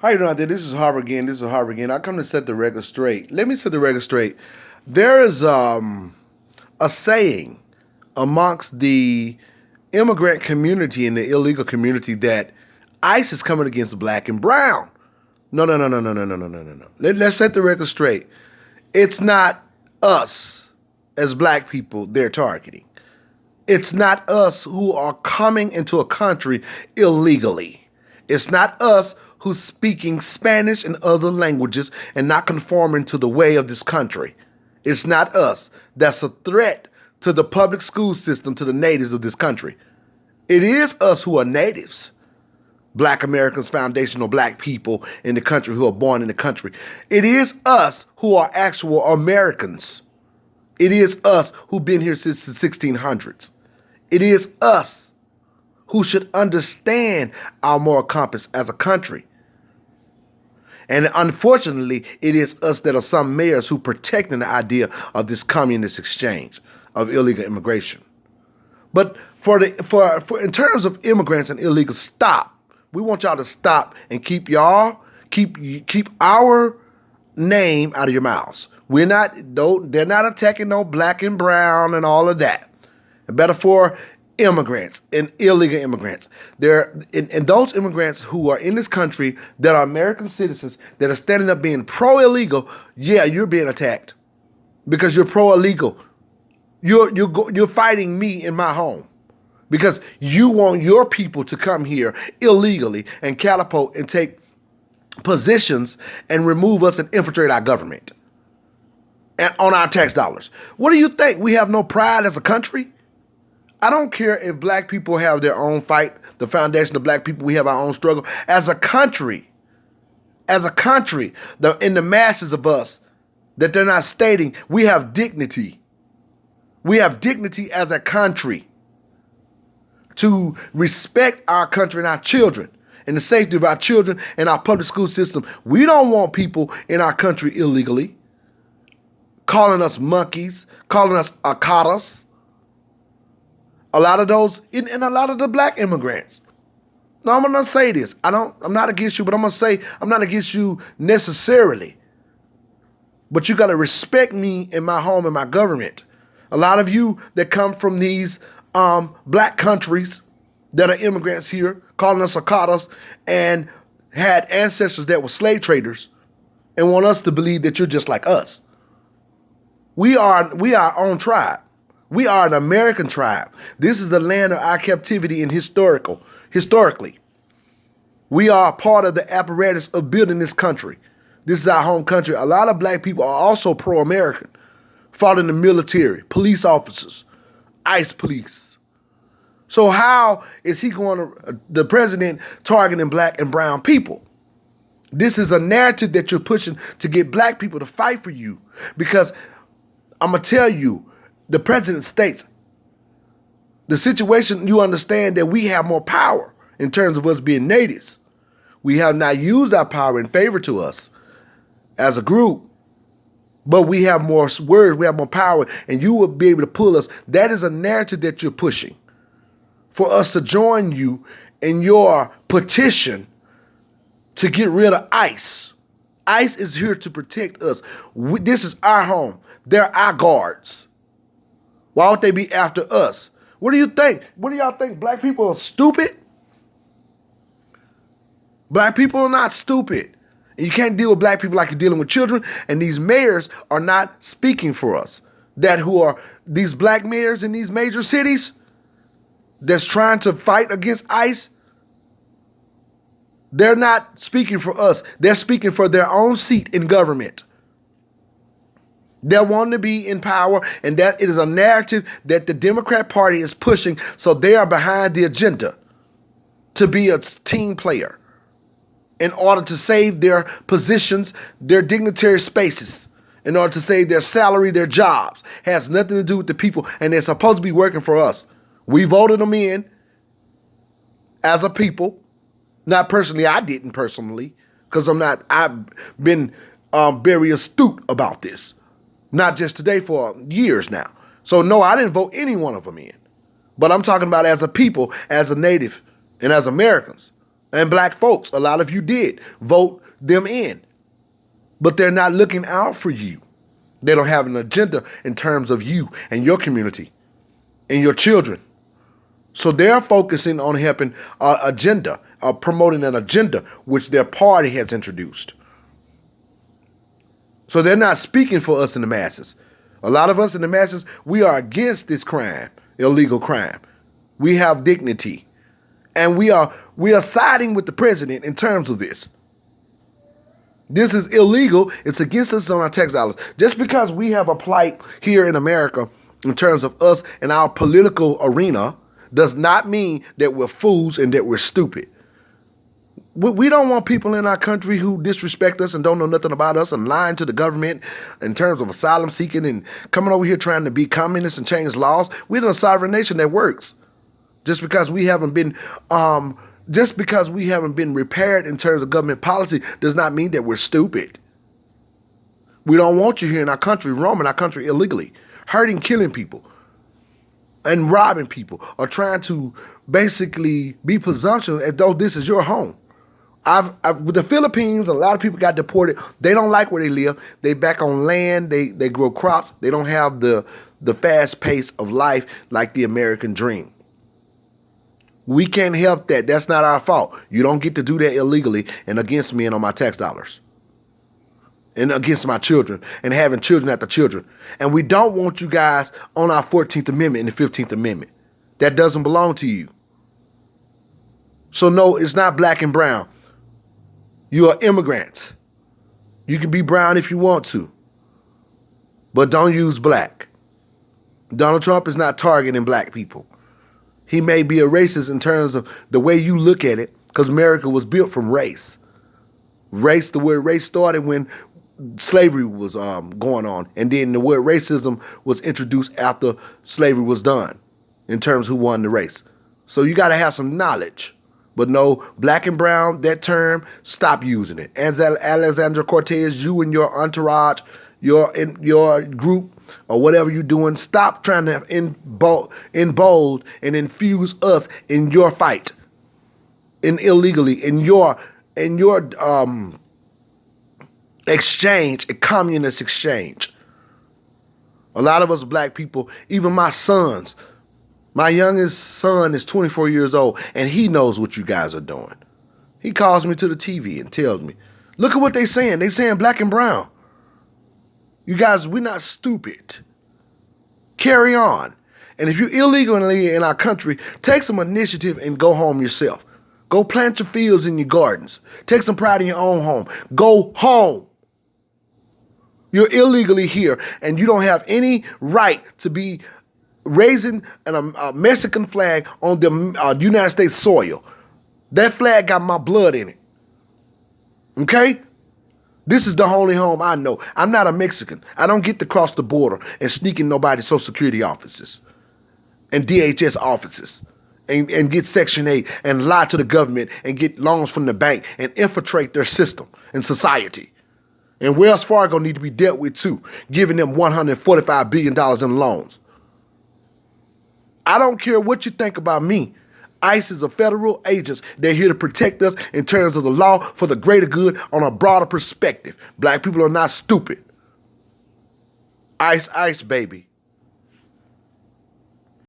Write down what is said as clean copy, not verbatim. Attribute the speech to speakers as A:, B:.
A: How you doing out there? This is Harvard again. This is Harvard again. I come to set the record straight. Let me set the record straight. There is a saying amongst the immigrant community and the illegal community that ICE is coming against black and brown. No, no, no, no, no, no, no, no, no, no, no. Let's set the record straight. It's not us as black people they're targeting. It's not us who are coming into a country illegally. It's not us who's speaking Spanish and other languages and not conforming to the way of this country. It's not us. That's a threat to the public school system, to the natives of this country. It is us who are natives. Black Americans, foundational black people in the country who are born in the country. It is us who are actual Americans. It is us who've been here since the 1600s. It is us who should understand our moral compass as a country. And unfortunately, it is us that are some mayors who protecting the idea of this communist exchange of illegal immigration. But for in terms of immigrants and illegal, stop. We want y'all to stop and keep our name out of your mouths. They're not attacking no black and brown and all of that. Better for immigrants and illegal immigrants. And those immigrants who are in this country that are American citizens that are standing up being pro-illegal, yeah, you're being attacked because you're pro-illegal. You're fighting me in my home because you want your people to come here illegally and catapult and take positions and remove us and infiltrate our government and on our tax dollars. What do you think? We have no pride as a country? I don't care if black people have their own fight, the foundation of black people, we have our own struggle. As a country, in the masses of us, that they're not stating, we have dignity. We have dignity as a country to respect our country and our children and the safety of our children and our public school system. We don't want people in our country illegally calling us monkeys, calling us akatas. A lot of those, and a lot of the black immigrants. Now, I'm going to say this. I'm not against you, but I'm going to say I'm not against you necessarily. But you got to respect me and my home and my government. A lot of you that come from these black countries that are immigrants here, calling us akatas, and had ancestors that were slave traders and want us to believe that you're just like us. We are our own tribe. We are an American tribe. This is the land of our captivity and historically. We are part of the apparatus of building this country. This is our home country. A lot of black people are also pro-American, fought in the military, police officers, ICE police. So how is the president targeting black and brown people? This is a narrative that you're pushing to get black people to fight for you. Because I'm going to tell you, the president states the situation, you understand that we have more power in terms of us being natives. We have not used our power in favor to us as a group, but we have more words, we have more power, and you will be able to pull us. That is a narrative that you're pushing for us to join you in your petition to get rid of ICE. ICE is here to protect us. This is our home. They're our guards. Why would they be after us? What do you think? What do y'all think? Black people are stupid? Black people are not stupid. And you can't deal with black people like you're dealing with children. And these mayors are not speaking for us. These black mayors in these major cities that's trying to fight against ICE, they're not speaking for us. They're speaking for their own seat in government. They want to be in power, and that it is a narrative that the Democrat Party is pushing, so they are behind the agenda to be a team player in order to save their positions, their dignitary spaces, in order to save their salary, their jobs. Has nothing to do with the people, and they're supposed to be working for us. We voted them in as a people. Not personally, I didn't personally, because I've been very astute about this. Not just today, for years now. So no, I didn't vote any one of them in. But I'm talking about as a people, as a native, and as Americans. And black folks, a lot of you did vote them in. But they're not looking out for you. They don't have an agenda in terms of you and your community and your children. So they're focusing on helping agenda, promoting an agenda which their party has introduced. So they're not speaking for us in the masses. A lot of us in the masses, we are against this crime, illegal crime. We have dignity. And we are siding with the president in terms of this. This is illegal. It's against us on our tax dollars. Just because we have a plight here in America in terms of us and our political arena does not mean that we're fools and that we're stupid. We don't want people in our country who disrespect us and don't know nothing about us and lying to the government in terms of asylum seeking and coming over here trying to be communists and change laws. We're in a sovereign nation that works. Just because we haven't been repaired in terms of government policy does not mean that we're stupid. We don't want you here in our country, roaming our country illegally, hurting, killing people, and robbing people, or trying to basically be presumptuous as though this is your home. With the Philippines, a lot of people got deported. They don't like where they live. They back on land. They grow crops. They don't have the fast pace of life like the American dream. We can't help that. That's not our fault. You don't get to do that illegally and against me and on my tax dollars. And against my children and having children after children. And we don't want you guys on our 14th Amendment and the 15th Amendment. That doesn't belong to you. So no, it's not black and brown. You are immigrants. You can be brown if you want to. But don't use black. Donald Trump is not targeting black people. He may be a racist in terms of the way you look at it, because America was built from race. The word race started when slavery was going on, and then the word racism was introduced after slavery was done in terms of who won the race. So you got to have some knowledge. But no, black and brown, that term, stop using it. Alexandria Cortez, you and your entourage, your group, or whatever you're doing, stop trying to embold and infuse us in your fight, illegally, in your exchange, a communist exchange. A lot of us black people, even my sons, my youngest son is 24 years old, and he knows what you guys are doing. He calls me to the TV and tells me, look at what they're saying. They're saying black and brown. You guys, we're not stupid. Carry on. And if you're illegally in our country, take some initiative and go home yourself. Go plant your fields and your gardens. Take some pride in your own home. Go home. You're illegally here, and you don't have any right to be raising a Mexican flag on the United States soil. That flag got my blood in it. Okay? This is the only home I know. I'm not a Mexican. I don't get to cross the border and sneak in nobody's Social Security offices and DHS offices and get Section 8 and lie to the government and get loans from the bank and infiltrate their system and society. And Wells Fargo need to be dealt with too, giving them $145 billion in loans. I don't care what you think about me. ICE is a federal agents. They're here to protect us in terms of the law for the greater good on a broader perspective. Black people are not stupid. ICE, ICE, baby.